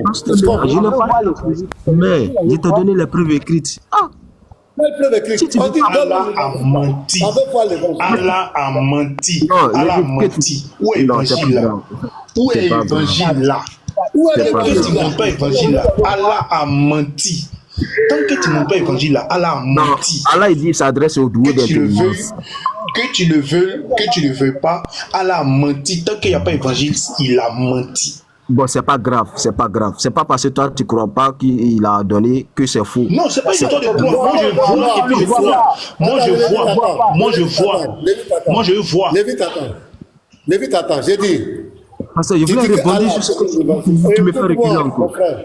Pasteur, N'est-ce pas? je n'ai pas mais je t'ai donné les preuves écrites. Ah, Quelle preuve écrite? si tu On veux dit pas. Allah a menti. avec quoi l'évangile? Allah a menti. Non, Allah a l'évangile que tu. menti. Où est Non, c'est pas l'évangile là? grave. Où est C'est pas grave. l'évangile là? Où est C'est Tant pas que tu l'évangile ne là? montres pas l'évangile là, Allah a menti. Tant que tu ne montres pas l'évangile là, Allah a Non, menti. Allah il dit qu'il s'adresse aux doués Que tu le veuilles, d'intelligence. que tu le veuilles, que tu ne le veuilles pas, Allah a menti. Tant qu'il n'y a pas d'évangile, il a menti. Bon, c'est pas grave, c'est pas grave. C'est pas parce que toi tu crois pas qu'il a donné que c'est faux. Non, c'est pas une C'est histoire de croire. Moi je vois et puis je vois. Moi je vois. Moi je vois. Moi je vois. Lévite, attends. J'ai dit. parce que je Tu voulais dis que répondre Allah sur ce a donné que l'évangile. tu me fais reculer Écoute-moi, mon encore. frère.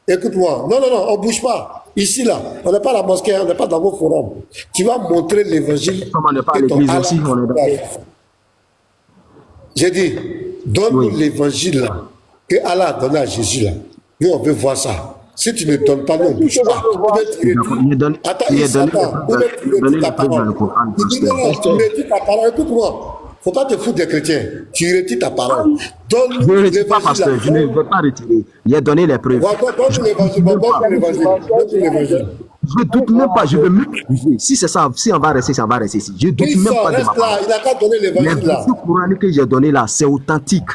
Écoute-moi. Non, on bouge pas. Ici, là, on n'est pas à la mosquée, on n'est pas dans vos forums. Tu vas montrer l'évangile. Comme on n'est pas à que ton l'église Allah aussi, on est a d'accord. fait. J'ai dit, donne-nous Oui. l'évangile là, que Allah a donné à Jésus là. Nous, on veut voir ça. Si tu ne donnes pas, nous, on ne bouge pas. Ou bien tu retires. D'accord. Il est donné, Attends, il est il donné s'attend. Ou bien tu il est donné retires ta les preuves dans parole. le Coran, Il dit non, pasteur. tu retires ta parole. Écoute-moi. Faut pas te foutre des chrétiens. Tu retires ta parole. Je Donne-nous ne retire pas, l'évangile là. pasteur. Je ne veux pas retirer. Il a donné les preuves. Donne-nous l'évangile. Donne-nous l'évangile. Donne-nous l'évangile. Je ne doute même pas, je veux même prouver. Si c'est ça, si on va rester, on va rester ici. Je ne doute Il même sort, pas de ma reste là. parole. Il n'a qu'à donner Les l'évangile là. versets coraniques que j'ai donnés là, c'est authentique.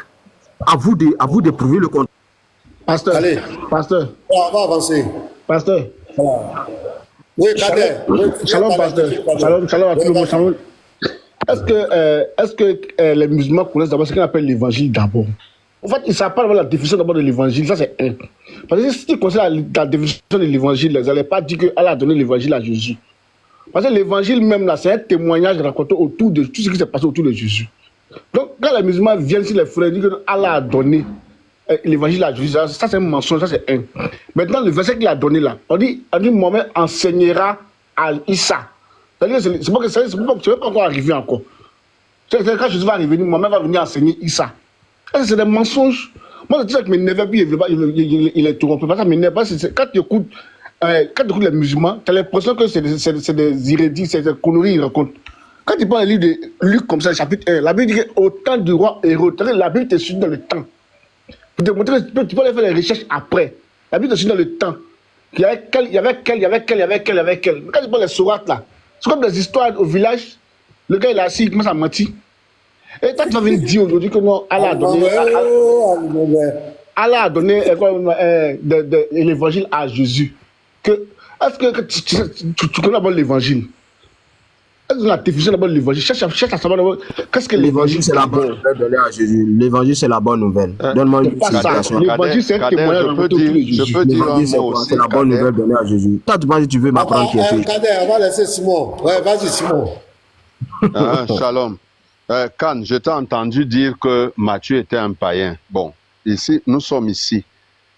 À vous de prouver le contraire. Pasteur, Allez, pasteur, on va avancer. pasteur. Oui, Kader. Oui, Shalom, pasteur. Shalom à tout le monde. Shalom. Est-ce que les musulmans connaissent d'abord ce qu'on appelle l'évangile d'abord? En fait, ils ne savent pas d'abord la définition d'abord de l'évangile. Ça, c'est un. Parce que si tu connais la définition de l'évangile, vous n'allez pas dire qu'Allah a donné l'évangile à Jésus. Parce que l'évangile même là, c'est un témoignage raconté autour de tout ce qui s'est passé autour de Jésus. Donc, quand les musulmans viennent sur les frères et disent qu'Allah a donné l'évangile à Jésus, ça c'est un mensonge, ça c'est un. Maintenant, le verset qu'il a donné là, on dit Mohamed enseignera à Issa. C'est-à-dire, c'est pas que tu ne pas encore arriver encore. C'est quand Jésus va revenir, Mohamed va venir enseigner Issa. C'est des mensonges. Moi, je dis ça que mes neveux, il est interrompu. Parce que mes neveux, quand tu écoutes les musulmans, tu as l'impression que c'est des irédits, c'est des conneries qu'ils racontent. Quand tu prends le livre de Luc comme ça, chapitre 1, la Bible dit qu'au temps du roi Hérode, la Bible te suit dans le temps. Pour te montrer que tu peux aller faire les recherches après. La Bible te suit dans le temps. Il y avait quel. Mais quand tu prends les sourates là, c'est comme des histoires au village. Le gars il est assis, il commence à mentir. Et toi tu vas venir dire aujourd'hui que non, Allah a donné l'évangile à Jésus. Est-ce que tu connais d'abord l'évangile? Est-ce que la définition d'abord de l'évangile? Cherche à savoir d'abord qu'est-ce que L'évangile, c'est la bonne nouvelle donnée à Jésus. L'évangile, c'est la bonne nouvelle. Donne-moi une pas ça. citation. L'évangile, c'est un témoignage je peux autour de Jésus. dire un L'évangile, c'est mot quoi? aussi. C'est la bonne Kader. nouvelle donnée à Jésus. Toi, tu penses que tu veux m'apprendre quelque chose. Kader, on va laisser Simon. Ouais, vas-y, Simon. Shalom. Khan, je t'ai entendu dire que Matthieu était un païen. Bon, ici, nous sommes ici.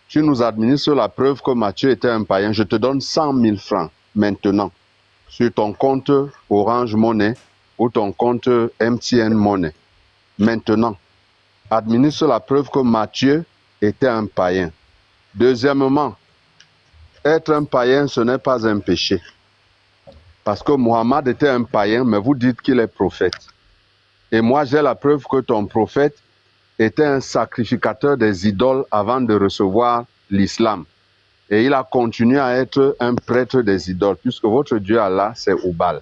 Tu nous administres la preuve que Matthieu était un païen. Je te donne 100 000 francs maintenant sur ton compte Orange Money ou ton compte MTN Money. Maintenant, administre la preuve que Matthieu était un païen. Deuxièmement, être un païen, ce n'est pas un péché. Parce que Mohammed était un païen, mais vous dites qu'il est prophète. Et moi, j'ai la preuve que ton prophète était un sacrificateur des idoles avant de recevoir l'islam. Et il a continué à être un prêtre des idoles, puisque votre Dieu Allah, c'est Oubal.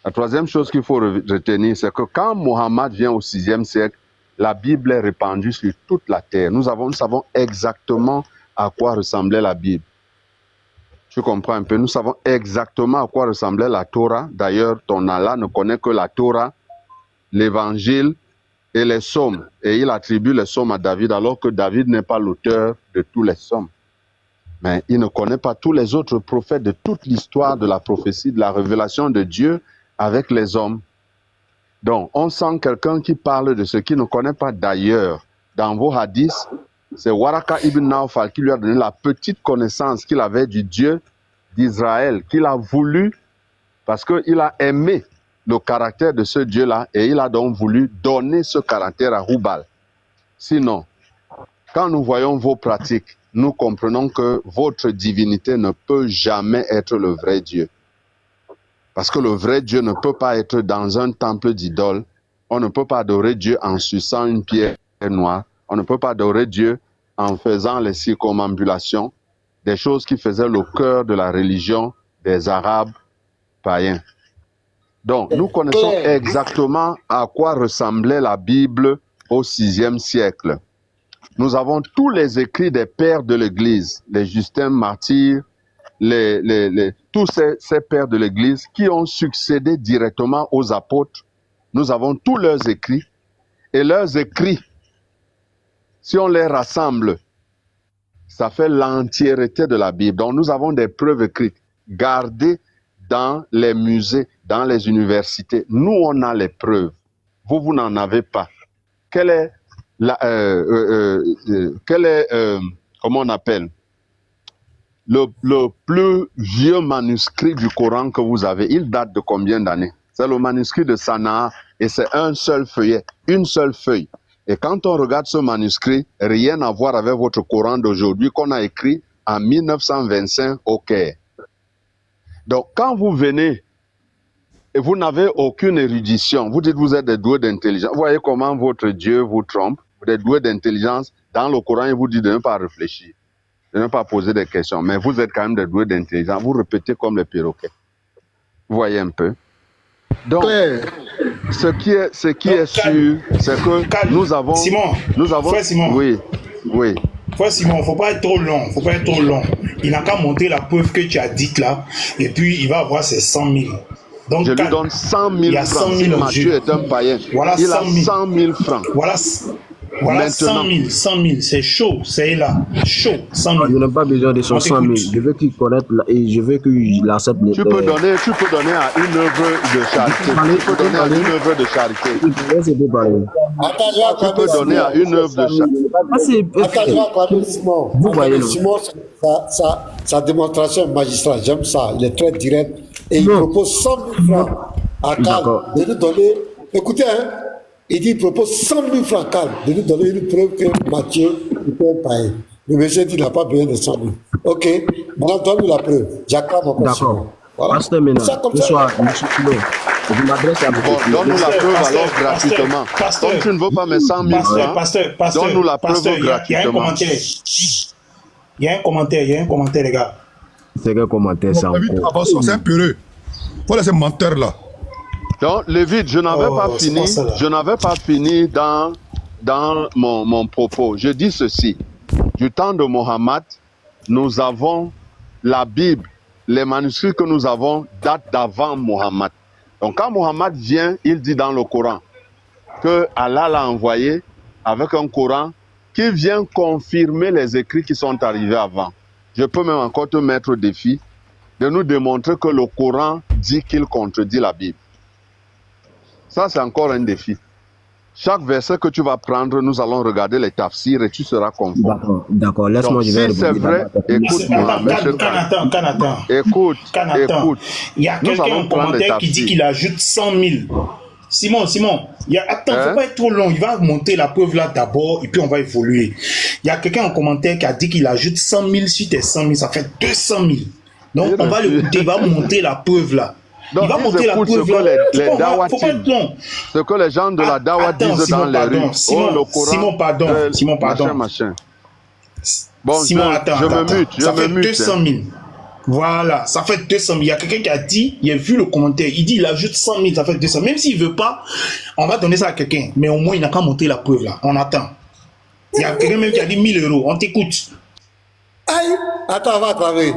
La troisième chose qu'il faut retenir, c'est que quand Mohammed vient au 6e siècle, la Bible est répandue sur toute la terre. Nous savons exactement à quoi ressemblait la Bible. Tu comprends un peu? Nous savons exactement à quoi ressemblait la Torah. D'ailleurs, ton Allah ne connaît que la Torah, l'Évangile et les psaumes. Et il attribue les psaumes à David, alors que David n'est pas l'auteur de tous les psaumes. Mais il ne connaît pas tous les autres prophètes de toute l'histoire de la prophétie, de la révélation de Dieu avec les hommes. Donc, on sent quelqu'un qui parle de ce qu'il ne connaît pas. D'ailleurs. Dans vos hadiths, c'est Waraka ibn Nawfal qui lui a donné la petite connaissance qu'il avait du Dieu d'Israël, qu'il a voulu, parce qu'il a aimé le caractère de ce Dieu-là, et il a donc voulu donner ce caractère à Houbal. Sinon, quand nous voyons vos pratiques, nous comprenons que votre divinité ne peut jamais être le vrai Dieu. Parce que le vrai Dieu ne peut pas être dans un temple d'idole. On ne peut pas adorer Dieu en suçant une pierre noire. On ne peut pas adorer Dieu en faisant les circumambulations, des choses qui faisaient le cœur de la religion des Arabes païens. Donc, nous connaissons exactement à quoi ressemblait la Bible au VIe siècle. Nous avons tous les écrits des pères de l'Église, les Justins martyrs, tous ces pères de l'Église qui ont succédé directement aux apôtres. Nous avons tous leurs écrits. Et leurs écrits, si on les rassemble, ça fait l'entièreté de la Bible. Donc nous avons des preuves écrites, gardées dans les musées, dans les universités. Nous, on a les preuves. Vous n'en avez pas. Comment on appelle, le plus vieux manuscrit du Coran que vous avez, il date de combien d'années? C'est le manuscrit de Sanaa et c'est un seul feuillet, une seule feuille. Et quand on regarde ce manuscrit, rien à voir avec votre Coran d'aujourd'hui qu'on a écrit en 1925 au Caire. Donc quand vous venez et vous n'avez aucune érudition, vous dites vous êtes des doués d'intelligence, vous voyez comment votre Dieu vous trompe, vous êtes doués d'intelligence, dans le Coran il vous dit de ne pas réfléchir, de ne pas poser des questions, mais vous êtes quand même des doués d'intelligence, vous répétez comme les perroquets. Vous voyez un peu? Donc, ce qui est sûr, c'est que nous avons... Frère Simon. Oui. Frère Simon, faut pas être trop long. Il n'a qu'à monter la preuve que tu as dite là, et puis il va avoir ses 100 000. Donc, je lui donne 100 000 francs. Si Mathieu est un païen, voilà, il a 100 000 francs. Voilà 100 000, c'est chaud, c'est là, chaud, 100 000. Je n'ai pas besoin de son 100 000, je veux qu'il connaisse et je veux qu'il accepte. Tu peux donner à une œuvre de charité. Tu peux donner à une œuvre de charité. Tu peux donner à une œuvre de charité. Simon. Vous voyez, Simon, sa démonstration magistrale, j'aime ça, il est très direct et il propose 100 000 francs à Karl de nous donner. Écoutez, il dit, il propose 100 000 francs Karl de nous donner une preuve que Mathieu était un païen. Le monsieur dit, il n'a pas besoin de 100 000. Ok, maintenant donne-nous la preuve. J'acclame encore Simon. Voilà. Pasteur Ménard, bonsoir, monsieur Kilo. Je m'adresse à vous. Donne-nous la preuve alors gratuitement. Comme tu ne veux pas mes 100 000 francs, donne-nous la preuve gratuitement. Il y a un commentaire, les gars. C'est un commentaire, ça. C'est un peureux. Voilà ce menteur-là. Donc, Lévite, je n'avais pas fini dans mon propos. Je dis ceci. Du temps de Mohammed, nous avons la Bible. Les manuscrits que nous avons datent d'avant Mohammed. Donc, quand Mohammed vient, il dit dans le Coran que Allah l'a envoyé avec un Coran qui vient confirmer les écrits qui sont arrivés avant. Je peux même encore te mettre au défi de nous démontrer que le Coran dit qu'il contredit la Bible. Ça, c'est encore un défi. Chaque verset que tu vas prendre, nous allons regarder les tafsirs et tu seras conforme. D'accord, laisse-moi, je vais si c'est vrai, écoute-moi, Canatan. Écoute. Il y a quelqu'un en commentaire qui dit qu'il ajoute 100 000. Simon, attends, faut pas être trop long. Il va monter la preuve là d'abord et puis on va évoluer. Il y a quelqu'un en commentaire qui a dit qu'il ajoute 100 000 sur tes 100 000, ça fait 200 000. Donc on va l'écouter, il va monter la preuve là. Donc, il va monter la preuve là. Ce que les gens de la Dawa disent dans les rues. Simon, pardon. Bon, Simon, attends. Je me mute. Ça fait 200 000. Voilà, ça fait 200 000. Il y a quelqu'un qui a dit, il a vu le commentaire, il dit il ajoute 100 000, ça fait 200 000. Même s'il ne veut pas, on va donner ça à quelqu'un. Mais au moins, il n'a qu'à monter la preuve là. On attend. Il y a quelqu'un même qui a dit 1 000 €. On t'écoute. Aïe, attends, on va travailler.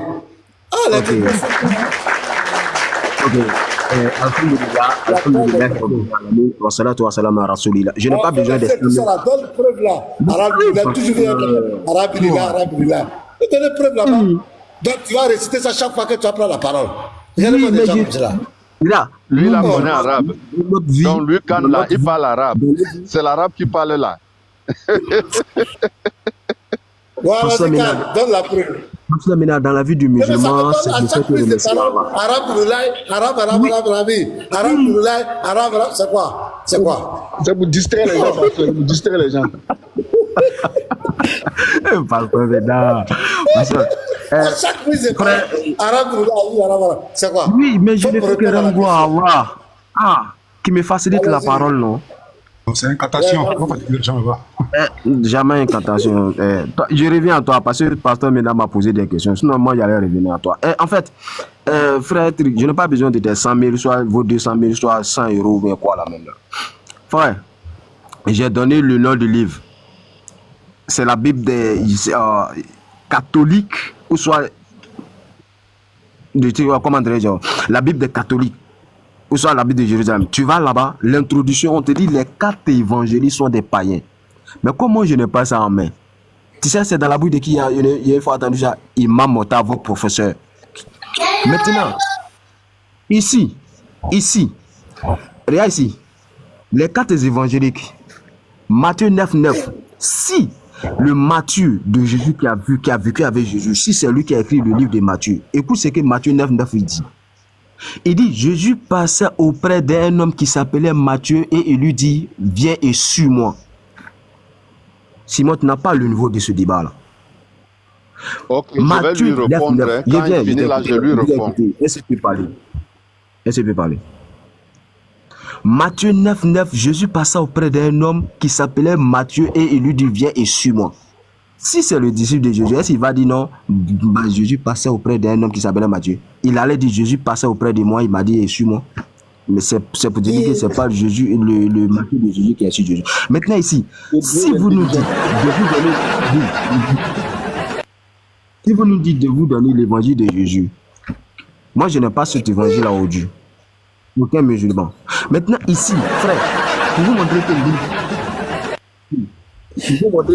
Ah, la je n'ai pas besoin de ça. Donne la preuve là. Il a toujours dit Arabillah. Donne la preuve là-bas. Donc tu vas réciter ça chaque fois que tu vas prendre la parole. Lui, il a connaît arabe. Donc lui, quand là, il parle arabe. C'est l'arabe qui parle là. Voilà, donne la preuve. Dans la vie du musulman, c'est le fait que le Messie arabe, c'est quoi? C'est pour distraire les gens, chaque prise, arabe, c'est quoi? Oui, mais je ne fais que renvoyer à Allah. Qui me facilite la parole, non? C'est incantation. On va fatiguer les gens là-bas. Jamais incantation. Je reviens à toi parce que le pasteur Mena m'a posé des questions. Sinon, moi, j'allais revenir à toi. En fait, frère, je n'ai pas besoin de tes 100 000, soit vos 200 000, soit 100 €, ou bien quoi là maintenant. Frère, j'ai donné le nom du livre. C'est la Bible des catholiques, ou soit, comment dirais-je, la Bible des catholiques, ou soit la Bible de Jérusalem. Tu vas là-bas, l'introduction, on te dit les 4 évangélistes sont des païens. Mais comment je n'ai pas ça en main? Tu sais, c'est dans la bouille de qui il y a une fois entendu ça, Imam Mota, votre professeur. Maintenant, ici, regarde ici, les 4 évangéliques, Matthieu 9:9, si le Matthieu de Jésus qui a vécu avec Jésus, si c'est lui qui a écrit le livre de Matthieu, écoute ce que Matthieu 9:9 il dit. Il dit, Jésus passait auprès d'un homme qui s'appelait Matthieu et il lui dit, viens et suis-moi. Simon, tu n'as pas le niveau de ce débat-là. Ok, Matthieu je vais lui répondre. 9:9. Quand il finit là, je lui réponds. Est-ce qu'il peut parler? Matthieu 9:9, Jésus passa auprès d'un homme qui s'appelait Matthieu et il lui dit, viens et suis-moi. Si c'est le disciple de Jésus, est-ce qu'il va dire non? Jésus passait auprès d'un homme qui s'appelait Matthieu. Il allait dire, Jésus passait auprès de moi, il m'a dit, suis-moi. Mais c'est pour dire que ce n'est pas Jésus, le Matthieu de Jésus qui est sur Jésus. Maintenant ici, si vous nous dites de vous donner l'évangile de Jésus, moi je n'ai pas cet évangile-là au Dieu. Aucun musulman. Maintenant ici, frère, pour vous montrer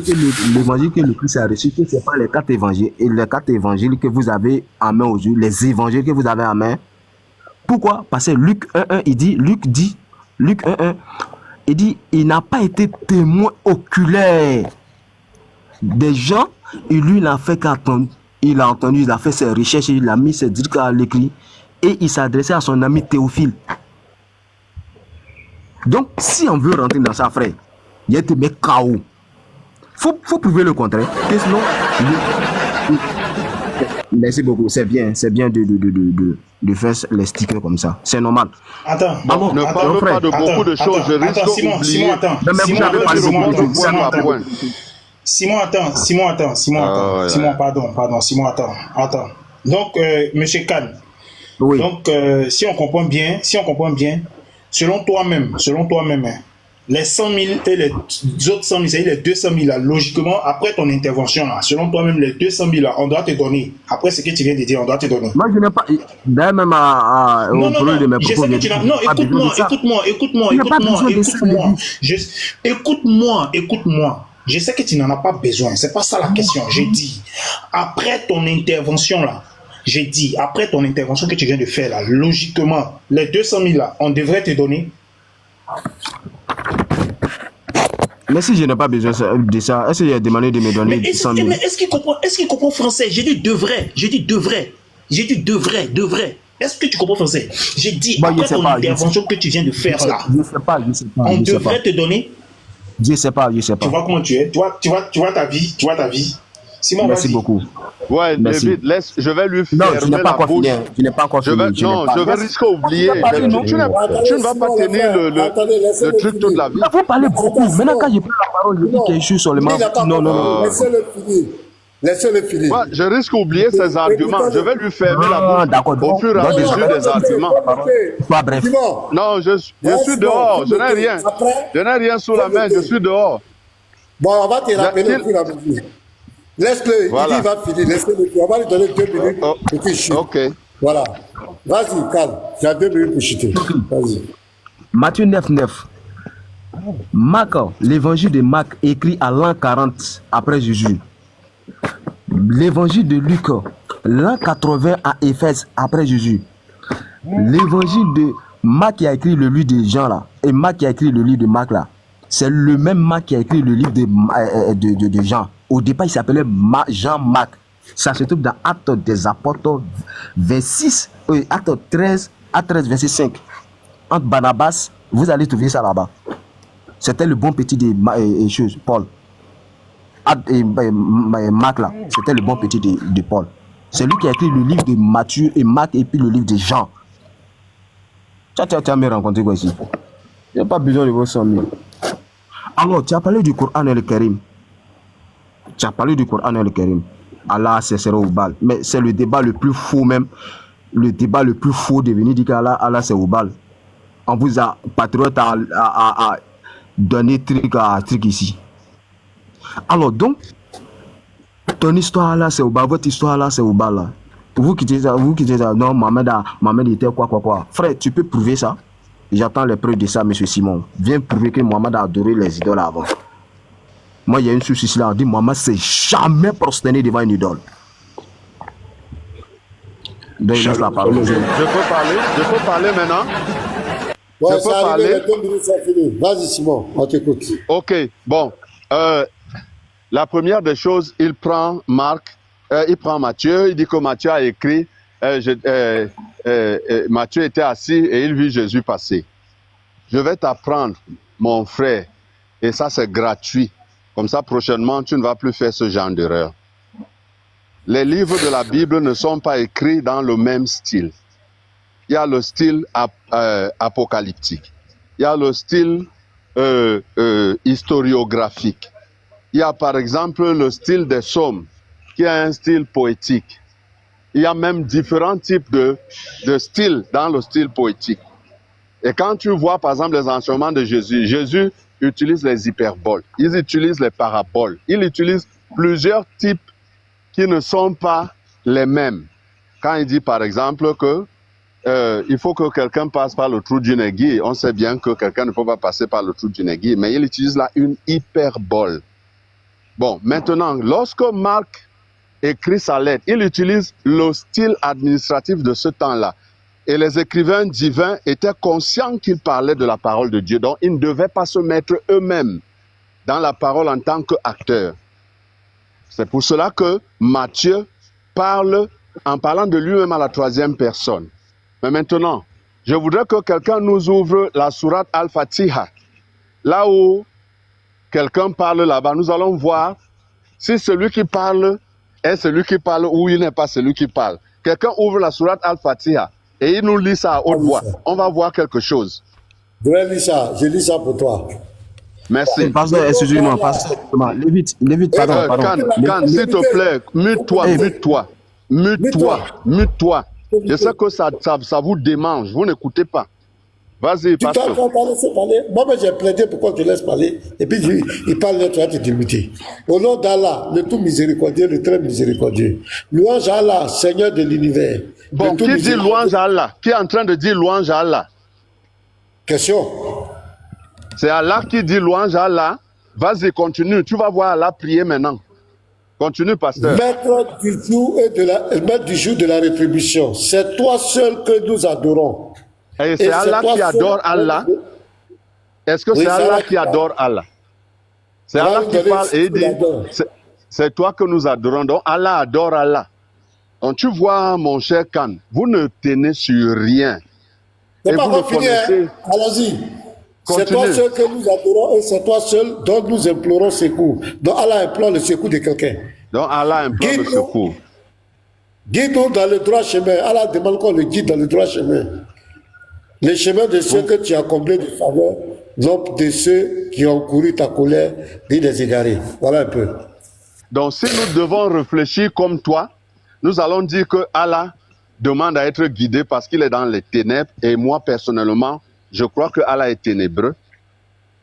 que l'évangile que le Christ a reçu, que ce n'est pas les 4 évangiles, et les 4 évangiles que vous avez en main aujourd'hui, les évangiles que vous avez en main. Pourquoi? Parce que Luc 1:1, il dit, Luc 1:1, il dit, il n'a pas été témoin oculaire des gens, et lui, il a fait qu'attendre. Il a entendu, il a fait ses recherches, il a mis ses trucs à l'écrit, et il s'adressait à son ami Théophile. Donc, si on veut rentrer dans ça, frère, il y a des mecs KO. Faut prouver le contraire. Sinon, merci beaucoup. C'est bien de faire les stickers comme ça. C'est normal. Attends. Bon, ne parle pas de beaucoup de choses. Je risque d'oublier. Simon, attends. Donc, monsieur Khan. Oui. Donc, si on comprend bien, selon toi-même, hein, les 100 000 et les autres 100 000, c'est-à-dire les 200 000 là, logiquement, après ton intervention là, selon toi-même, les 200 000 là, on doit te donner. Après ce que tu viens de dire, on doit te donner. Moi, je n'ai pas. D'ailleurs, même au problème de mes propos. Non, écoute-moi. Je sais que tu n'en as pas besoin. C'est pas ça la question. J'ai dit, après ton intervention là, que tu viens de faire là, logiquement, les 200 000 là, on devrait te donner. Mais si je n'ai pas besoin de ça, est-ce qu'il a demandé de me donner 100 000? Mais est-ce qu'il comprend français? J'ai dit devrait. Est-ce que tu comprends français? J'ai dit, après ton intervention que tu viens de faire là, je sais pas. On devrait te donner. Je sais pas. Tu vois comment tu es? Tu vois ta vie? Simon, merci beaucoup. Ouais, David, je vais lui fermer la bouche. Je n'ai pas encore fini. Je vais risquer d'oublier. Tu ne vas pas tenir le truc toute la vie. Vous parlez beaucoup. Maintenant, quand je prends la parole, je dis quelque chose sur le marché. Non. Laissez-le finir. Ouais, je risque d'oublier ses arguments. Je vais lui fermer la bouche au fur et à mesure des arguments. Pas bref. Non, je suis dehors. Je n'ai rien. Je n'ai rien sous la main. Je suis dehors. Bon, on va te rappeler au fur et à mesure. Laisse-le, voilà. Il va finir. Laisse-le. On va lui donner 2 minutes pour qu'il chute. Ok. Voilà. Vas-y, calme. Tu as 2 minutes pour chuter. Vas-y. Matthieu 9:9. Marc, l'évangile de Marc écrit à l'an 40 après Jésus. L'évangile de Luc, l'an 80 à Éphèse après Jésus. L'évangile de Marc qui a écrit le livre de Jean là, et Marc qui a écrit le livre de Marc là, c'est le même Marc qui a écrit le livre de Jean. Au départ, il s'appelait Jean-Marc. Ça se trouve dans Actes des Apôtres 26, Actes 13, verset 5. Entre Barnabas, vous allez trouver ça là-bas. C'était le bon petit de Paul. Marc là, c'était le bon petit de Paul. C'est lui qui a écrit le livre de Matthieu et Marc et puis le livre de Jean. Tu as me rencontré quoi ici? Il n'y a pas besoin de vos 100 000. Alors, tu as parlé du Coran et le Karim. Tu as parlé du Coran et le Karim. Allah c'est au bal. Mais c'est le débat le plus faux même. Le débat le plus faux de venir dire qu'Allah c'est au bal. On vous a, patriote, à donner truc ici. Alors donc, ton histoire là c'est au bal, votre histoire là c'est au bal là. Vous qui dites ça, non, Mohamed était quoi. Frère, tu peux prouver ça? J'attends les preuves de ça, monsieur Simon. Viens prouver que Mohamed a adoré les idoles avant. Moi, il y a une source ici là, on dit Mohamed s'est jamais prosterné devant une idole. Donc, je la parole. Je peux parler maintenant? Ouais, je peux parler? Les 2 minutes sont finies. Vas-y, Simon, on t'écoute. Ok, bon. La première des choses, il prend Matthieu, il dit que Matthieu a écrit, Matthieu était assis et il vit Jésus passer. Je vais t'apprendre, mon frère, et ça c'est gratuit. Comme ça, prochainement, tu ne vas plus faire ce genre d'erreur. Les livres de la Bible ne sont pas écrits dans le même style. Il y a le style apocalyptique. Il y a le style historiographique. Il y a par exemple le style des psaumes, qui a un style poétique. Il y a même différents types de styles dans le style poétique. Et quand tu vois par exemple les enseignements de Jésus, Jésus utilise les hyperboles, il utilise les paraboles, il utilise plusieurs types qui ne sont pas les mêmes. Quand il dit par exemple que il faut que quelqu'un passe par le trou d'une aiguille, on sait bien que quelqu'un ne peut pas passer par le trou d'une aiguille, mais il utilise là une hyperbole. Bon, maintenant, lorsque Marc écrit sa lettre, il utilise le style administratif de ce temps-là. Et les écrivains divins étaient conscients qu'ils parlaient de la parole de Dieu, donc ils ne devaient pas se mettre eux-mêmes dans la parole en tant qu'acteurs. C'est pour cela que Matthieu parle en parlant de lui-même à la 3e personne. Mais maintenant, je voudrais que quelqu'un nous ouvre la sourate Al-Fatiha. Là où quelqu'un parle là-bas, nous allons voir si celui qui parle est celui qui parle ou il n'est pas celui qui parle. Quelqu'un ouvre la sourate Al-Fatiha et il nous lit ça à haute voix. On va voir quelque chose. Je lis ça pour toi. Merci. Pasteur, excusez-moi, pasteur. Lévite, pardon. Can, s'il te plaît, mute-toi. Je sais que ça vous démange, vous n'écoutez pas. Vas-y, pasteur. Tu t'as laissé parler. Moi, j'ai plaidé pour qu'on te laisse parler. Et puis, il parle de toi, tu te démuter. Au nom d'Allah, le tout miséricordieux, le très miséricordieux. Louange à Allah, Seigneur de l'univers. Bon, qui dit louange à Allah? Qui est en train de dire louange à Allah? Question. C'est Allah qui dit louange à Allah. Vas-y, continue. Tu vas voir Allah prier maintenant. Continue, pasteur. Maître du jour de la rétribution. C'est toi seul que nous adorons. Et c'est Allah qui adore Allah. Est-ce que c'est Allah qui adore Allah? C'est Allah qui parle et il dit, c'est toi que nous adorons. Donc Allah adore Allah. Donc tu vois, mon cher Khan, vous ne tenez sur rien. C'est pas encore fini, hein? Allons-y. C'est toi seul que nous adorons et c'est toi seul dont nous implorons secours. Donc Allah implore le secours de quelqu'un. Donc Allah implore le secours. Guide-nous dans le droit chemin. Allah demande qu'on le guide dans le droit chemin. Les chemins de ceux que tu as comblés de faveur, non de ceux qui ont couru ta colère, ni des égarés. Voilà un peu. Donc si nous devons réfléchir comme toi, nous allons dire que Allah demande à être guidé parce qu'il est dans les ténèbres. Et moi, personnellement, je crois que Allah est ténébreux.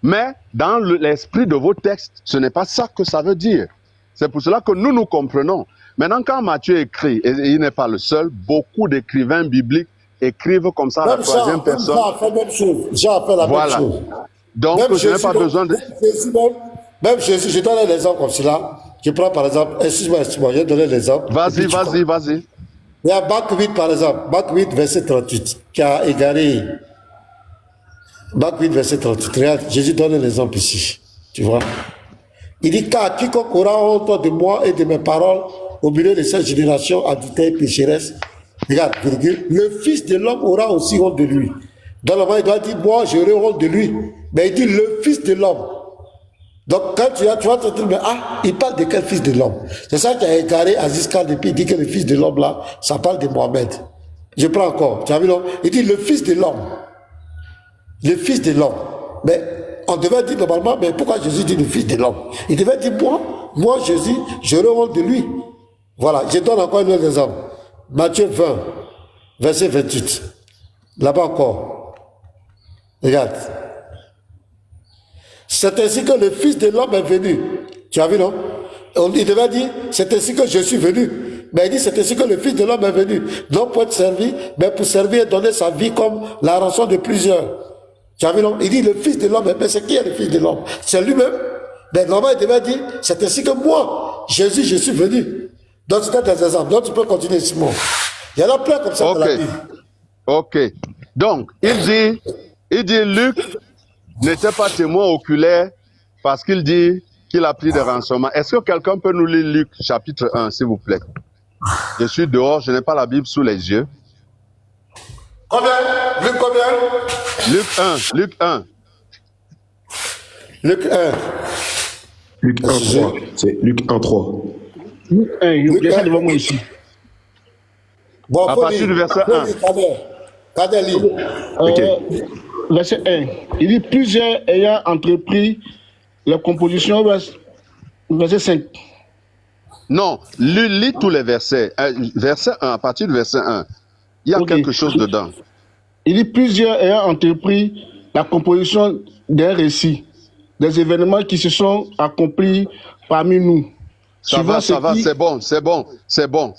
Mais dans l'esprit de vos textes, ce n'est pas ça que ça veut dire. C'est pour cela que nous comprenons. Maintenant, quand Matthieu écrit, et il n'est pas le seul, beaucoup d'écrivains bibliques écrivent comme ça à la 3e personne. Jean a fait la même chose. Jean a fait la même chose. Donc, même je n'ai pas besoin de... Même Jésus, je donne l'exemple comme cela. Je prends par exemple, excuse-moi, je vais donner l'exemple. Vas-y. Il y a Marc 8 par exemple, Marc 8 verset 38, qui a égaré. Marc 8 verset 38, regarde, Jésus donne l'exemple ici, tu vois. Il dit, car quiconque aura honte de moi et de mes paroles au milieu de cette génération adultère et pécheresse, regarde, virgule, le Fils de l'homme aura aussi honte de lui. Dans le moment, il doit dire, moi, j'aurai honte de lui. Mais il dit, le Fils de l'homme. Donc, quand tu vas te dire, mais il parle de quel Fils de l'homme? C'est ça qui a égaré Aziz Khan, et puis il dit que le Fils de l'homme, là, ça parle de Mohamed. Je prends encore, tu as vu, non? Il dit, le Fils de l'homme. Le Fils de l'homme. Mais on devait dire normalement, mais pourquoi Jésus dit le Fils de l'homme? Il devait dire, moi Jésus, j'aurai honte de lui. Voilà, je donne encore un autre exemple. Matthieu 20, verset 28. Là-bas encore. Regarde. C'est ainsi que le Fils de l'homme est venu. Tu as vu, non? Il devait dire, c'est ainsi que je suis venu. Mais il dit, c'est ainsi que le Fils de l'homme est venu. Non pour être servi, mais pour servir et donner sa vie comme la rançon de plusieurs. Tu as vu, non? Il dit, le Fils de l'homme, mais c'est qui est le Fils de l'homme? C'est lui-même. Mais normalement, il devait dire, c'est ainsi que moi, Jésus, je suis venu. Donc, c'est des exemples. Donc, tu peux continuer, Simon. Il y en a plein comme ça dans la Bible. Ok. Donc, il dit, Luc n'était pas témoin oculaire parce qu'il dit qu'il a pris des renseignements. Est-ce que quelqu'un peut nous lire Luc chapitre 1, s'il vous plaît? Je suis dehors, je n'ai pas la Bible sous les yeux. Combien? Luc combien? Luc 1, Luc 1. Luc 1. Luc 1, 3. C'est Luc 1, 3. Luc 1, j'ai ça devant moi ici. Bon, À partir du verset 1. Kader lit. Verset 1. Il dit plusieurs ayant entrepris la composition, verset 5. Non, lis tous les versets. Verset 1, à partir du verset 1. Il y a quelque chose dedans. Il dit plusieurs ayant entrepris la composition d'un récit, des événements qui se sont accomplis parmi nous. Ça va, c'est bon.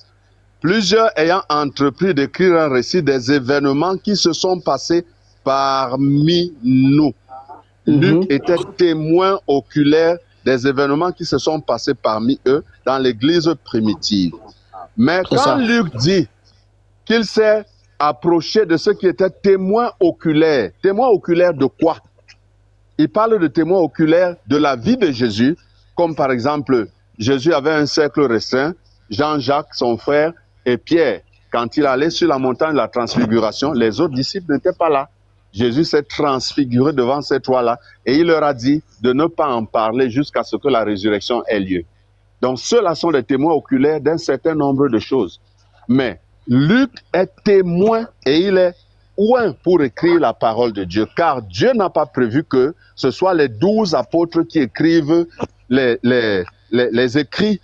Plusieurs ayant entrepris d'écrire un récit des événements qui se sont passés parmi nous. Luc était témoin oculaire des événements qui se sont passés parmi eux dans l'église primitive. Mais quand Luc dit qu'il s'est approché de ceux qui étaient témoins oculaires de quoi? Il parle de témoins oculaires de la vie de Jésus, comme par exemple, Jésus avait un cercle restreint, Jean-Jacques, son frère, et Pierre. Quand il allait sur la montagne de la transfiguration, les autres disciples n'étaient pas là. Jésus s'est transfiguré devant ces trois-là et il leur a dit de ne pas en parler jusqu'à ce que la résurrection ait lieu. Donc ceux-là sont des témoins oculaires d'un certain nombre de choses. Mais Luc est témoin et il est oint pour écrire la parole de Dieu, car Dieu n'a pas prévu que ce soit les 12 apôtres qui écrivent les écrits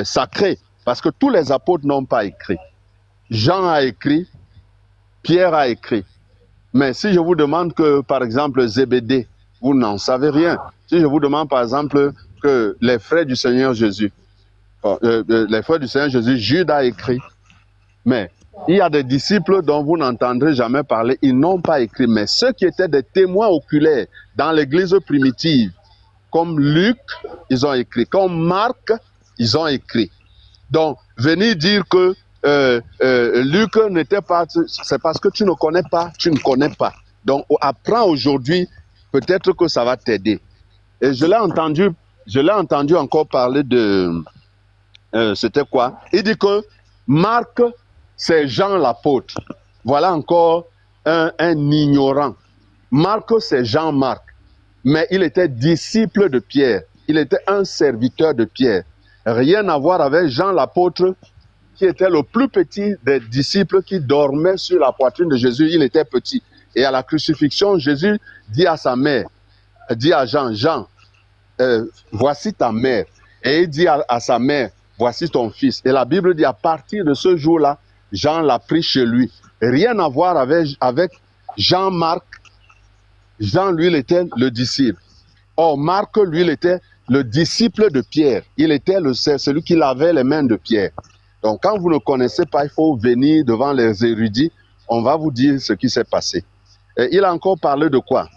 sacrés, parce que tous les apôtres n'ont pas écrit. Jean a écrit, Pierre a écrit. Mais si je vous demande que, par exemple, Zébédée, vous n'en savez rien. Si je vous demande, par exemple, que les frères du Seigneur Jésus, Jude a écrit. Mais il y a des disciples dont vous n'entendrez jamais parler, ils n'ont pas écrit. Mais ceux qui étaient des témoins oculaires dans l'église primitive, comme Luc, ils ont écrit. Comme Marc, ils ont écrit. Donc, venir dire que Luc n'était pas, c'est parce que tu ne connais pas, tu ne connais pas. Donc, apprends aujourd'hui, peut-être que ça va t'aider. Et je l'ai entendu encore parler de, c'était quoi? Il dit que Marc, c'est Jean l'apôtre. Voilà encore un ignorant. Marc, c'est Jean-Marc. Mais il était disciple de Pierre. Il était un serviteur de Pierre. Rien à voir avec Jean l'apôtre, qui était le plus petit des disciples qui dormait sur la poitrine de Jésus. Il était petit. Et à la crucifixion, Jésus dit à sa mère, dit à Jean, voici ta mère. Et il dit à sa mère, voici ton fils. Et la Bible dit, à partir de ce jour-là, Jean l'a pris chez lui. Rien à voir avec Jean-Marc. Jean, lui, il était le disciple. Or, Marc, lui, il était le disciple de Pierre. Il était celui qui lavait les mains de Pierre. Donc, quand vous ne connaissez pas, il faut venir devant les érudits. On va vous dire ce qui s'est passé. Et il a encore parlé de quoi?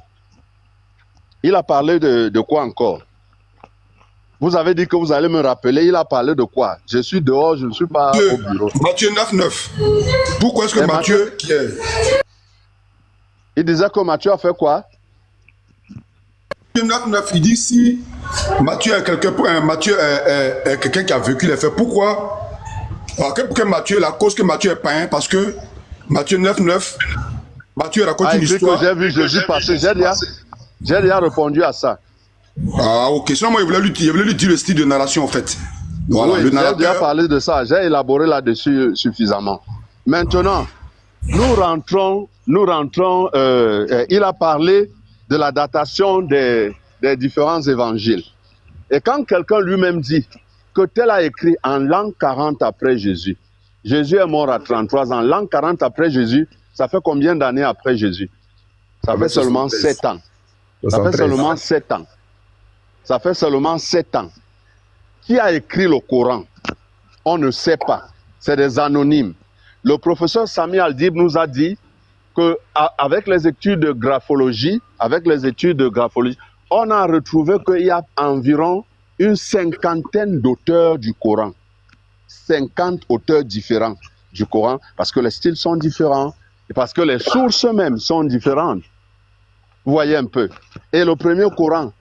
Il a parlé de quoi encore? Vous avez dit que vous allez me rappeler. Il a parlé de quoi? Je suis dehors, je ne suis pas au bureau. Matthieu 9, 9. Pourquoi est-ce que Matthieu qui est... Il disait que Matthieu a fait quoi? Matthieu 9, 9, il dit si Matthieu est quelqu'un qui a vécu les faits, pourquoi? Pourquoi Matthieu, la cause que Matthieu est païen, parce que Matthieu 9, 9, Matteux raconte une histoire. J'ai vu Jésus passer, j'ai déjà répondu à ça. Ah ok, sinon moi il voulait lui dire le style de narration en fait. Voilà, oui, le narrateur... j'ai déjà parlé de ça, j'ai élaboré là-dessus suffisamment. Maintenant, nous rentrons, il a parlé de la datation des différents évangiles. Et quand quelqu'un lui-même dit que tel a écrit en l'an 40 après Jésus, Jésus est mort à 33 ans, l'an 40 après Jésus, ça fait combien d'années après Jésus? Ça fait seulement 7 ans. Ça fait seulement 7 ans. Ça fait seulement 7 ans. Qui a écrit le Coran? On ne sait pas. C'est des anonymes. Le professeur Sami Aldib nous a dit qu'avec les études de graphologie, on a retrouvé qu'il y a environ une 50aine d'auteurs du Coran. 50 auteurs différents du Coran, parce que les styles sont différents, et parce que les sources même sont différentes. Vous voyez un peu. Et le premier Coran,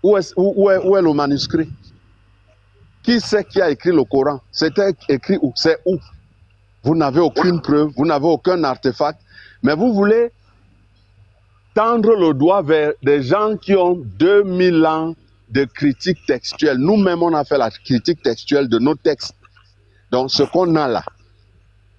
où est le manuscrit? Qui c'est qui a écrit le Coran? C'était écrit où? C'est où? Vous n'avez aucune preuve, vous n'avez aucun artefact, mais vous voulez tendre le doigt vers des gens qui ont 2000 ans de critique textuelle. Nous-mêmes, on a fait la critique textuelle de nos textes. Donc, ce qu'on a là,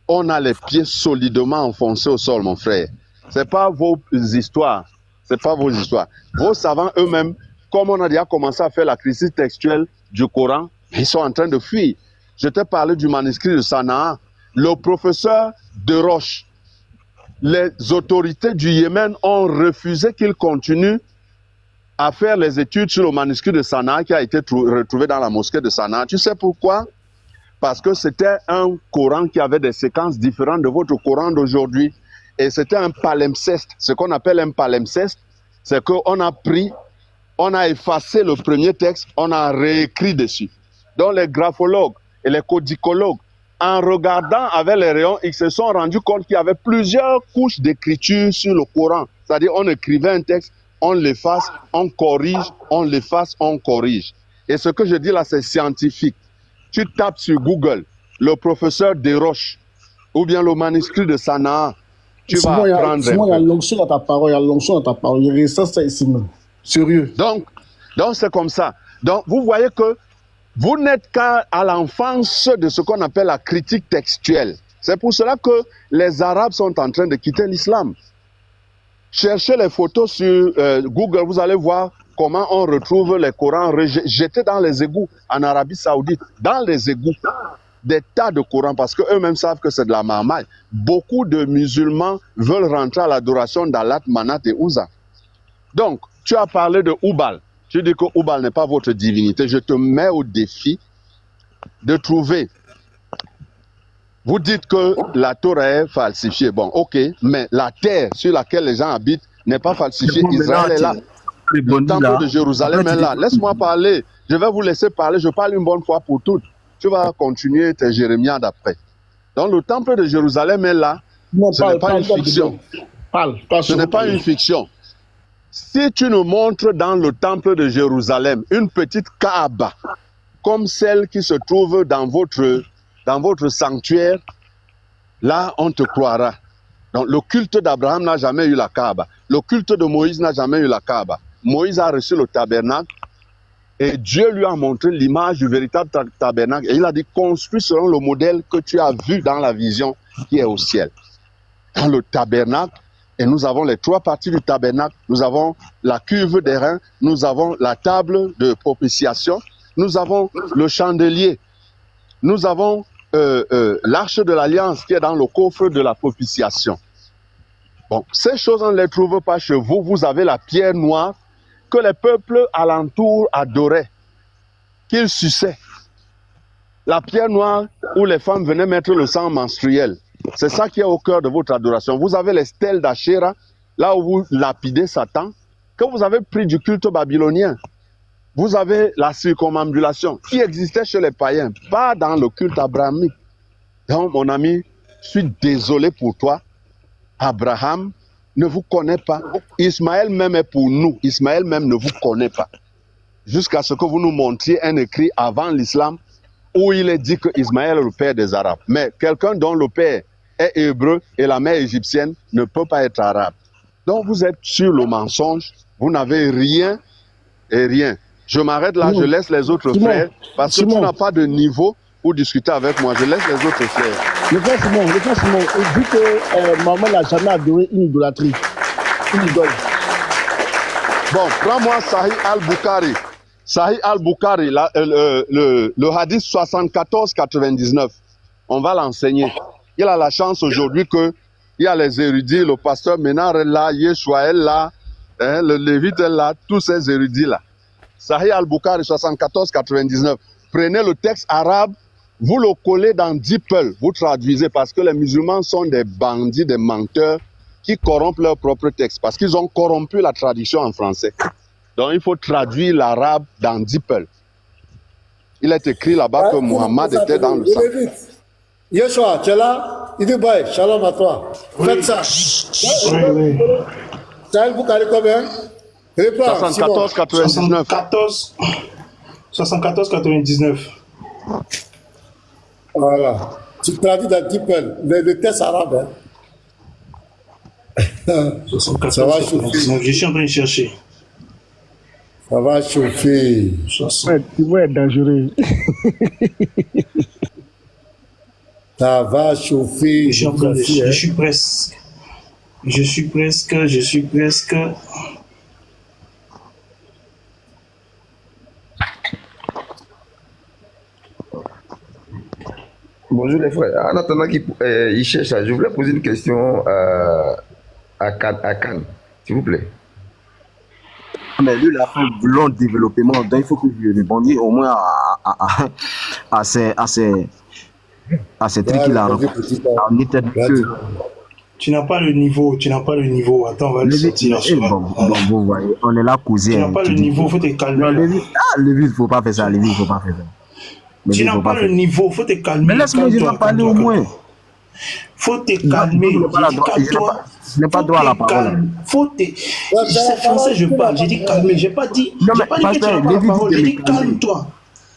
on a les pieds solidement enfoncés au sol, mon frère. C'est pas vos histoires. C'est pas vos histoires. Vos savants eux-mêmes, comme on a déjà commencé à faire la critique textuelle du Coran, ils sont en train de fuir. Je t'ai parlé du manuscrit de Sanaa. Le professeur de Roche, les autorités du Yémen ont refusé qu'il continue à faire les études sur le manuscrit de Sanaa qui a été retrouvé dans la mosquée de Sanaa. Tu sais pourquoi? Parce que c'était un Coran qui avait des séquences différentes de votre Coran d'aujourd'hui. Et c'était un palimpseste. Ce qu'on appelle un palimpseste, c'est qu'on a pris, on a effacé le premier texte, on a réécrit dessus. Donc les graphologues et les codicologues, en regardant avec les rayons, ils se sont rendus compte qu'il y avait plusieurs couches d'écriture sur le Coran. C'est-à-dire on écrivait un texte, on l'efface, on corrige, on l'efface, on corrige. Et ce que je dis là, c'est scientifique. Tu tapes sur Google le professeur Desroches ou bien le manuscrit de Sanaa, tu vas apprendre. Simon, il y a l'onction dans ta parole, il y a l'onction dans ta parole. Il reste ça ici, sérieux. Donc c'est comme ça. Donc vous voyez que vous n'êtes qu'à l'enfance de ce qu'on appelle la critique textuelle. C'est pour cela que les Arabes sont en train de quitter l'islam. Cherchez les photos sur Google, vous allez voir comment on retrouve les Corans jetés dans les égouts en Arabie Saoudite, dans les égouts, des tas de Corans, parce qu'eux-mêmes savent que c'est de la marmaille. Beaucoup de musulmans veulent rentrer à l'adoration d'Allat, Manat et Uzza. Donc, tu as parlé de Oubal. Tu dis que Oubal n'est pas votre divinité. Je te mets au défi de trouver. Vous dites que la Torah est falsifiée. Bon, ok, mais la terre sur laquelle les gens habitent n'est pas falsifiée. Israël est là. Le temple de Jérusalem est là. Laisse-moi parler. Je vais vous laisser parler. Je parle une bonne fois pour toutes. Tu vas continuer tes jérémiades après. Donc, le temple de Jérusalem est là. Ce n'est pas une fiction. Ce n'est pas une fiction. Si tu nous montres dans le temple de Jérusalem une petite Kaaba, comme celle qui se trouve dans votre sanctuaire, là, on te croira. Donc, le culte d'Abraham n'a jamais eu la Kaaba. Le culte de Moïse n'a jamais eu la Kaaba. Moïse a reçu le tabernacle et Dieu lui a montré l'image du véritable tabernacle. Et il a dit, construis selon le modèle que tu as vu dans la vision qui est au ciel. Dans le tabernacle, et nous avons les 3 parties du tabernacle. Nous avons la cuve d'airain, nous avons la table de propitiation, nous avons le chandelier, nous avons l'arche de l'alliance qui est dans le coffre de la propitiation. Bon, ces choses, on ne les trouve pas chez vous. Vous avez la pierre noire que les peuples alentour adoraient, qu'ils suçaient. La pierre noire où les femmes venaient mettre le sang menstruel. C'est ça qui est au cœur de votre adoration. Vous avez les stèles d'Achéra, là où vous lapidez Satan, que vous avez pris du culte babylonien. Vous avez la circumambulation qui existait chez les païens, pas dans le culte abrahamique. Donc, mon ami, je suis désolé pour toi. Abraham ne vous connaît pas. Ismaël même est pour nous. Ismaël même ne vous connaît pas. Jusqu'à ce que vous nous montriez un écrit avant l'islam où il est dit que Ismaël est le père des Arabes. Mais quelqu'un dont le père est hébreu et la mère égyptienne ne peut pas être arabe. Donc vous êtes sur le mensonge, vous n'avez rien et rien. Je m'arrête là, je laisse les autres frères, parce que tu n'as pas de niveau pour discuter avec moi. Je laisse les autres frères. Le frère Simon, vu que maman n'a jamais adoré une idolâtrie, une idole. Bon, prends-moi Sahih al-Bukhari. Sahih al-Bukhari, le hadith 74-99. On va l'enseigner. Il a la chance aujourd'hui que il y a les érudits, le pasteur Ménard est là, Yeshua est là, hein, le Lévite est là, tous ces érudits-là. Sahih al-Bukhari 74-99. Prenez le texte arabe, vous le collez dans DeepL, vous traduisez parce que les musulmans sont des bandits, des menteurs qui corrompent leur propre texte parce qu'ils ont corrompu la traduction en français. Donc il faut traduire l'arabe dans DeepL. Il est écrit là-bas que Muhammad était dans le sang. Yeshua, tu es là? Il dit, boy, shalom à toi. Faites ça. Oui. Sahih Bukhari combien? 74-99. 74-99. Voilà. Tu traduis dans DeepL, le texte arabe. Hein. Ça va chauffer. Je suis en train de chercher. Ça va chauffer. Ouais, tu vas être dangereux. Ça va chauffer. Je suis presque. Bonjour les frères. En attendant qu'il cherche ça, je voulais poser une question à Khan, s'il vous plaît. Mais lui, il a fait un long développement. Donc, il faut que je répondisse au moins à ces trucs qu'il a rencontrés. Tu n'as pas le niveau. Attends, on va le sortir. Vous voyez, on est là causé. Tu n'as pas le niveau, il faut te calmer. Lévi, il ne faut pas faire ça. Lévi, il ne faut pas faire ça. Tu n'as pas le niveau, il faut te calmer. Mais laisse-moi, je vais parler au moins. Faut te calmer. Je n'ai pas droit à la parole. C'est français, je parle. J'ai dit calmer. J'ai pas dit que tu n'as pas la parole. J'ai dit calme-toi.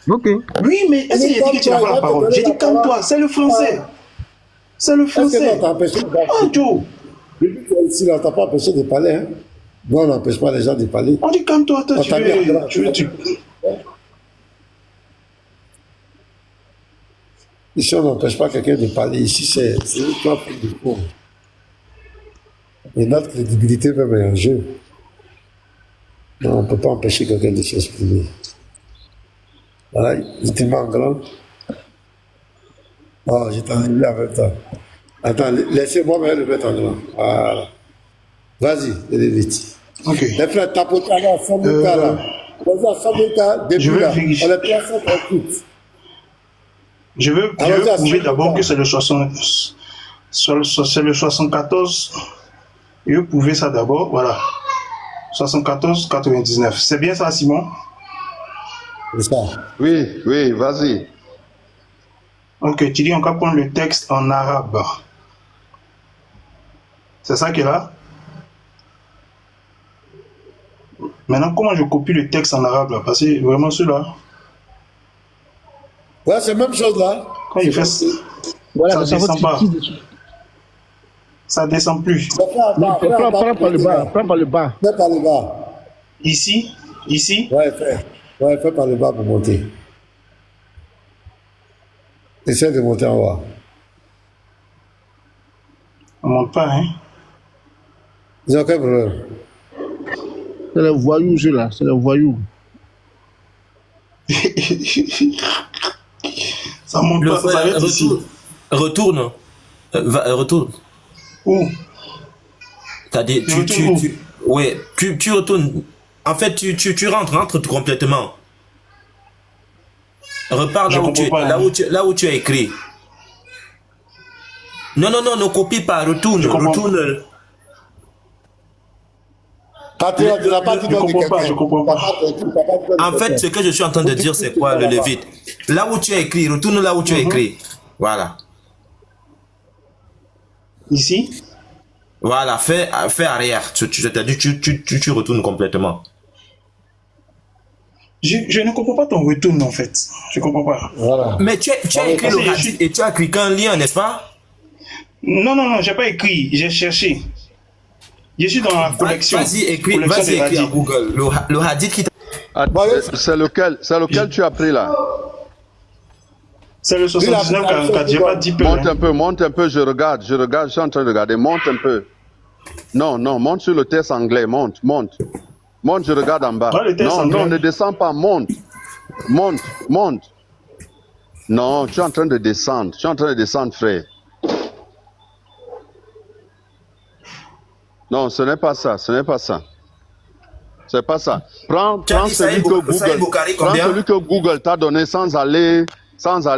Ok. Oui, mais est-ce que j'ai dit que tu n'as pas la parole? J'ai dit calme-toi. C'est le français. C'est le français. Oh, Joe. Depuis que tu es ici, on ne t'a pas empêché de parler. Hein? Nous, on n'empêche pas les gens de parler. On dit calme-toi. Toi, tu Ici, on n'empêche pas quelqu'un de parler. Ici, c'est toi qui le fond. Et notre crédibilité même est en jeu. Non, on ne peut pas empêcher quelqu'un de s'exprimer. Voilà, il est tellement grand. Oh, j'ai entendu avec toi. Attends, laissez-moi me le mettre en grand. Voilà. Vas-y, allez vite. Ok. Les frères, tapotez à 100 000 cas là. Vas-y à 100 000 cas, depuis là. On est placé en tout. Je veux prouver d'abord que c'est le 74. Je veux prouver ça d'abord. Voilà. 74-99. C'est bien ça, Simon? C'est ça. Oui, vas-y. Ok, tu dis on va prendre le texte en arabe. C'est ça qui est là? Maintenant, comment je copie le texte en arabe là? Parce que vraiment celui-là. Ouais, c'est la même chose là. Quand il fait ça, Voilà, ça descend pas. Ça descend plus. Prends par le bas. Fais par le bas. Ici? Ouais, fais par le bas pour monter. Essaie de monter en haut. On monte pas, hein? Ils ont aucun problème. C'est le voyou, celui-là. C'est le voyou. Ça monte pas, ça s'arrête ici. Retourne. Retourne. Où? C'est-à-dire, tu retournes. En fait, tu rentres complètement. Repars là où tu as écrit. Non, ne copie pas, retourne. Je comprends pas. En fait, ce que je suis en train de dire, c'est quoi, le Lévite? Là où tu as écrit, retourne là où tu as écrit. Voilà. Ici? Voilà, fais arrière. Tu retournes complètement. Je ne comprends pas ton retour, en fait. Je comprends pas. Voilà. Mais tu as écrit le hadith et tu as cliqué un lien, n'est-ce pas? Non, j'ai pas écrit. J'ai cherché. Je suis dans la collection. Vas-y, écris à Google. Le hadith qui t'a... C'est lequel tu as pris là? C'est le 79-44. J'ai pas dit peu. Monte un peu, je regarde. Je suis en train de regarder. Monte un peu. Non, monte sur le test anglais. Monte. Monte, je regarde en bas. Ouais, le texte non, anglais. non, ne descends pas, monte. Monte, monte. Non, tu es en train de descendre. Tu es en train de descendre, frère. Non, ce n'est pas ça, ce n'est pas ça. C'est pas ça. Prends celui que Google t'a donné sans aller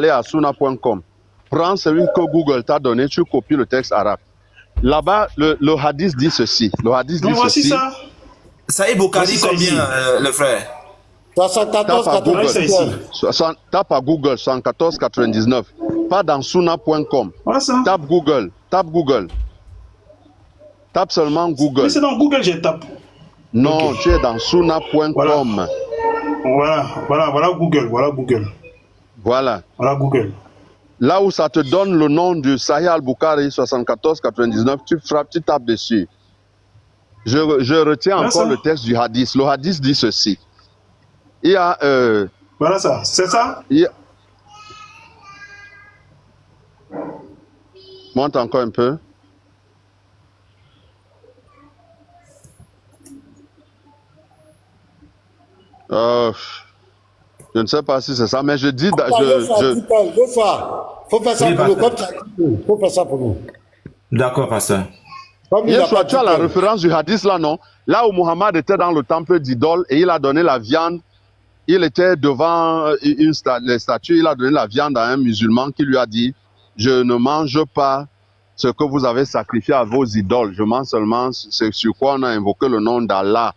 à suna.com. Prends celui que Google t'a donné, tu copies le texte arabe. Là-bas, le hadith dit ceci. Le hadith dit voici ceci. ça. Saïd Boukari, combien, le frère? 74,99. Tape à Google 114,99. Pas dans suna.com. Tape Google. Tape seulement Google. Mais c'est dans Google je tape. Non, tu es dans suna.com. Voilà Google. Voilà. Voilà Google. Là où ça te donne le nom du Sahih al-Bukhari 74,99, tu frappes, tu tapes dessus. Je retiens encore le texte du hadith. Le hadith dit ceci. Il y a... voilà ça, c'est ça? Monte encore un peu. Je ne sais pas si c'est ça, mais je dis... Faut faire ça pour nous, comme ça. Faut faire ça pour nous. D'accord, pasteur. Yeshua, tu as la référence du hadith là, non? Là où Muhammad était dans le temple d'idole et il a donné la viande, il était devant les statues, il a donné la viande à un musulman qui lui a dit, je ne mange pas ce que vous avez sacrifié à vos idoles, je mange seulement ce sur quoi on a invoqué le nom d'Allah.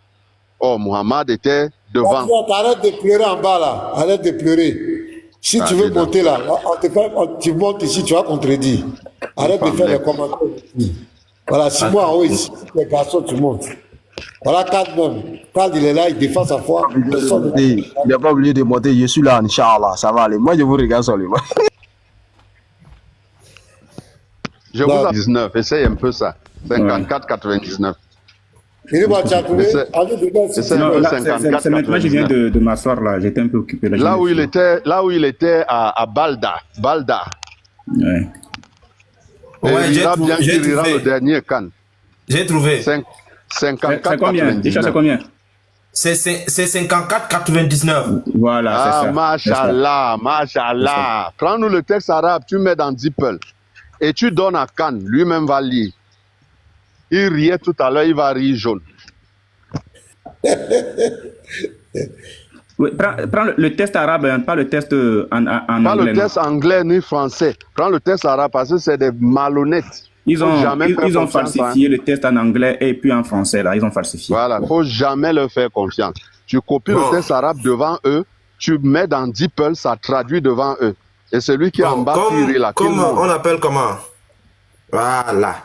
Oh, Muhammad était devant. Arrête de pleurer en bas là, arrête de pleurer. Si tu veux monter là, tu montes ici, tu vas contredire. Arrête de faire les commentaires ici. Voilà, 6 mois en haut ici, les garçons, tu montes. Voilà, Kad même. Kad, il est là, il défend sa foi. Il n'a pas oublié de monter, je suis là, Inch'Allah, ça va aller. Moi, je vous regarde seulement. Je vous ai 19, essaye un peu ça. 54,99. C'est maintenant je viens de m'asseoir là, j'étais un peu occupé. Là où il était à Balda. Ouais. Ouais, j'ai trouvé. Le dernier Khan. J'ai trouvé. 54,99. C'est combien? Déjà, c'est combien? C'est 54,99. Voilà, c'est ça. Machallah. Prends-nous le texte arabe, tu mets dans DeepL. Et tu donnes à Khan, lui-même va lire. Il riait tout à l'heure, il va rire jaune. Oui, prends le test arabe, hein, pas le test en anglais. Pas le test anglais ni français. Prends le test arabe parce que c'est des malhonnêtes. Ils ont falsifié le test en anglais et puis en français. Là, ils ont falsifié. Voilà, il ne faut jamais leur faire confiance. Tu copies le test arabe devant eux, tu mets dans DeepL, ça traduit devant eux. Et celui qui est en bas, qui rit là. Comment on appelle comment? Voilà.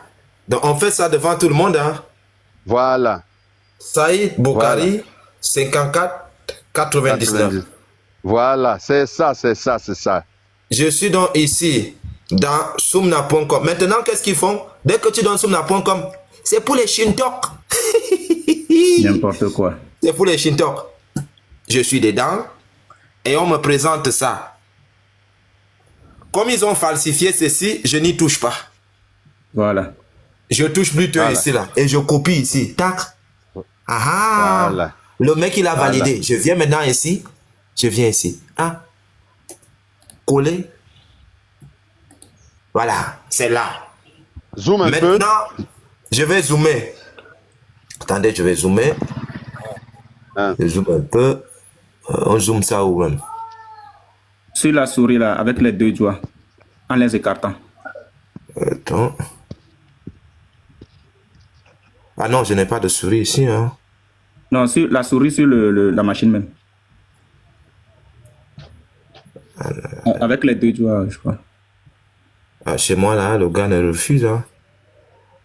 Donc on fait ça devant tout le monde, hein? Voilà. Saïd Boukari, 54,99. Voilà, c'est ça. Je suis donc ici, dans Soumna.com. Maintenant, qu'est-ce qu'ils font? Dès que tu donnes Soumna.com, c'est pour les Shintok. N'importe quoi. C'est pour les Shintok. Je suis dedans et on me présente ça. Comme ils ont falsifié ceci, je n'y touche pas. Voilà. Je touche plutôt ici, là. Et je copie ici. Tac. Ah. Voilà. Le mec, il a validé. Je viens maintenant ici. Je viens ici. Ah. Coller. Voilà. C'est là. Zoom un peu. Maintenant, je vais zoomer. Attendez, je vais zoomer. Je zoome un peu. On zoome ça où même? Sur la souris, là, avec les deux doigts. En les écartant. Attends. Ah non, je n'ai pas de souris ici. Hein. Non, sur la souris sur la machine même. Avec les deux doigts, je crois. Ah, chez moi, là, le gars ne refuse. Hein.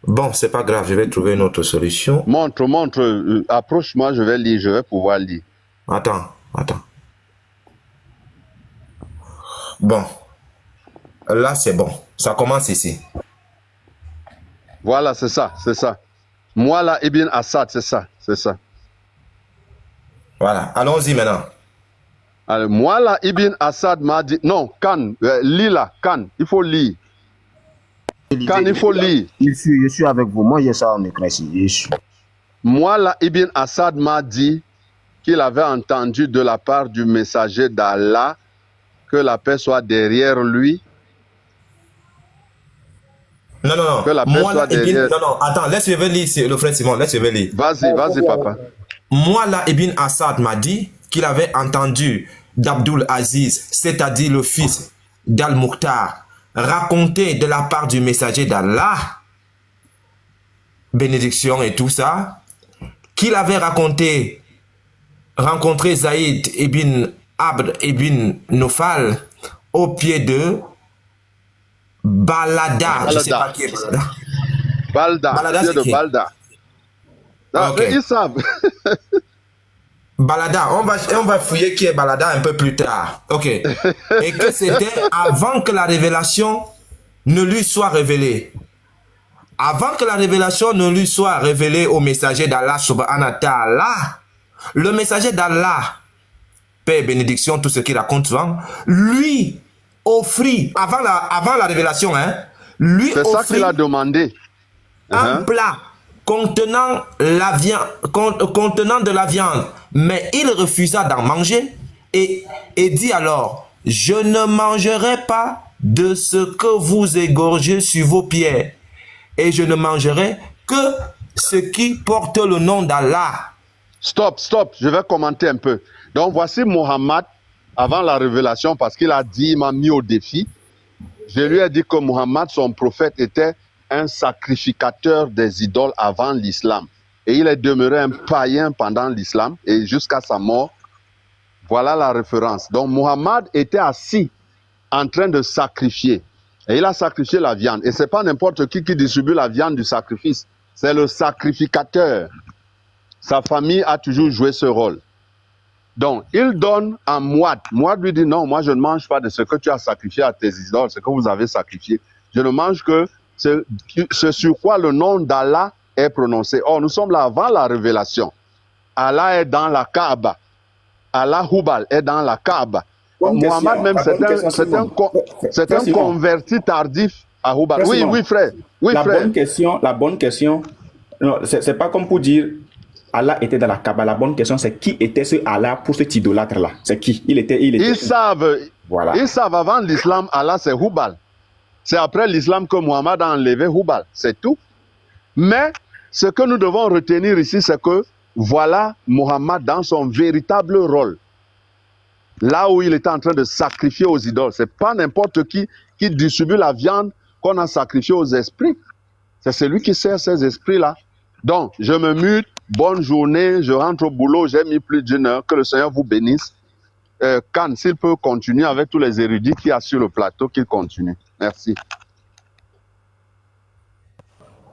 Bon, c'est pas grave, je vais trouver une autre solution. Montre. Approche-moi, je vais lire, je vais pouvoir lire. Attends. Bon. Là, c'est bon. Ça commence ici. Voilà, c'est ça. Moi, là, Ibn Assad, c'est ça. Voilà, allons-y maintenant. Alors, moi, là, Ibn Assad m'a dit... Non, Khan, lis là, Khan, il faut lire. Khan, il faut lire. Je suis avec vous. Moi, j'ai ça en écran ici. Moi, là, Ibn Assad m'a dit qu'il avait entendu de la part du messager d'Allah que la paix soit derrière lui. Non, non, non. Que la paix Moi, soit là, derrière. non, non, attends, laisse-moi lire, le frère Simon, laisse-moi lire. Vas-y, vas-y, papa. Moi, là, Ibn Assad m'a dit qu'il avait entendu d'Abdul Aziz, c'est-à-dire le fils d'Al-Mukhtar, raconter de la part du messager d'Allah, bénédiction et tout ça, qu'il avait rencontré Zaïd ibn Abd ibn Nofal au pied de Balada. Je ne sais pas qui est Balada. Balda, pied de Balda. Ah, Okay. Ils savent. Balada, on va fouiller qui est Balada un peu plus tard. Ok. Et que c'était avant que la révélation ne lui soit révélée. Avant que la révélation ne lui soit révélée au messager d'Allah subhanahu wa ta'ala, le messager d'Allah, paix et bénédiction, tout ce qu'il raconte souvent, lui offrit, avant la révélation, hein, lui C'est ça offrit qu'il a demandé. un plat contenant de la viande, mais il refusa d'en manger et dit alors, je ne mangerai pas de ce que vous égorgez sur vos pierres, et je ne mangerai que ce qui porte le nom d'Allah. Stop, je vais commenter un peu. Donc voici Mohammed avant la révélation, parce qu'il a dit, il m'a mis au défi. Je lui ai dit que Mohammed, son prophète, était un sacrificateur des idoles avant l'islam. Et il est demeuré un païen pendant l'islam et jusqu'à sa mort. Voilà la référence. Donc Mohammed était assis en train de sacrifier. Et il a sacrifié la viande. Et ce n'est pas n'importe qui distribue la viande du sacrifice. C'est le sacrificateur. Sa famille a toujours joué ce rôle. Donc, il donne à Mouad. Mouad lui dit, non, moi je ne mange pas de ce que tu as sacrifié à tes idoles, ce que vous avez sacrifié. Je ne mange que ce sur quoi le nom d'Allah est prononcé. Or, nous sommes là avant la révélation. Allah est dans la Kaaba. Allah Hubal est dans la Kaaba. Mohammed même, c'est un converti tardif à Hubal. Oui, oui, frère. Oui, la frère. bonne question, c'est pas comme pour dire Allah était dans la Kaaba. La bonne question, c'est qui était ce Allah pour cet idolâtre-là? C'est qui? Ils savent. Voilà. Ils savent avant l'islam, Allah c'est Hubal. C'est après l'islam que Mohammed a enlevé Hubal. C'est tout. Mais ce que nous devons retenir ici, c'est que voilà Mohammed dans son véritable rôle. Là où il était en train de sacrifier aux idoles. Ce n'est pas n'importe qui distribue la viande qu'on a sacrifiée aux esprits. C'est celui qui sert ces esprits-là. Donc, je me mute. Bonne journée. Je rentre au boulot. J'ai mis plus d'1 heure. Que le Seigneur vous bénisse. Khan, s'il peut continuer avec tous les érudits qu'il y a sur le plateau, qu'il continue. Merci.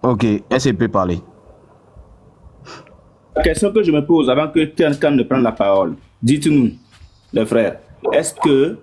Ok, est-ce qu'il peut parler? La question que je me pose avant que Khan ne prenne la parole, dites-nous, les frères, est-ce que